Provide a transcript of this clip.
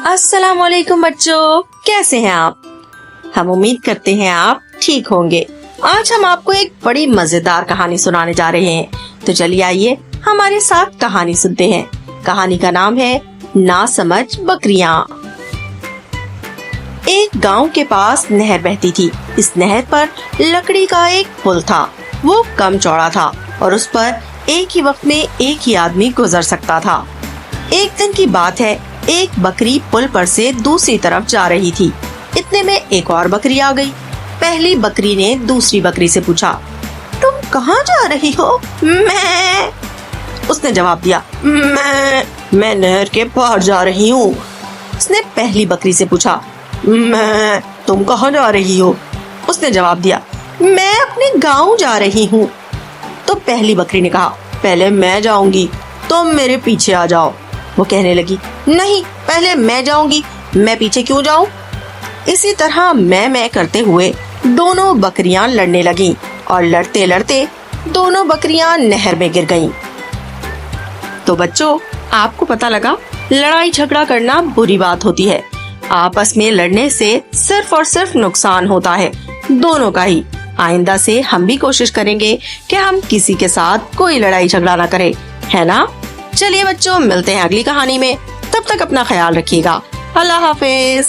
अस्सलाम वालेकुम बच्चों, कैसे हैं आप? हम उम्मीद करते हैं आप ठीक होंगे। आज हम आपको एक बड़ी मजेदार कहानी सुनाने जा रहे हैं, तो चलिए आइए हमारे साथ कहानी सुनते हैं। कहानी का नाम है नासमझ बकरियां। एक गांव के पास नहर बहती थी। इस नहर पर लकड़ी का एक पुल था। वो कम चौड़ा था और उस पर एक ही वक्त में एक ही आदमी गुजर सकता था। एक दिन की बात है, एक बकरी पुल पर से दूसरी तरफ जा रही थी। इतने में एक और बकरी आ गई। पहली बकरी ने दूसरी बकरी से पूछा, तुम कहाँ जा रही हो? मैं, उसने जवाब दिया, मैं नहर के पार जा रही हूँ। उसने पहली बकरी से पूछा, तुम कहाँ जा रही हो? उसने जवाब दिया, मैं अपने गाँव जा रही हूँ। तो पहली बकरी ने कहा, पहले मैं जाऊंगी, तुम मेरे पीछे आ जाओ। वो कहने लगी, नहीं, पहले मैं जाऊंगी, मैं पीछे क्यों जाऊं? इसी तरह मैं करते हुए दोनों बकरियां लड़ने लगीं और लड़ते लड़ते दोनों बकरियां नहर में गिर गईं। तो बच्चों, आपको पता लगा, लड़ाई झगड़ा करना बुरी बात होती है। आपस में लड़ने से सिर्फ और सिर्फ नुकसान होता है, दोनों का ही। आइंदा से हम भी कोशिश करेंगे कि हम किसी के साथ कोई लड़ाई झगड़ा ना करें, है ना? चलिए बच्चों, मिलते हैं अगली कहानी में। तब तक अपना ख्याल रखिएगा। अल्लाह हाफिज।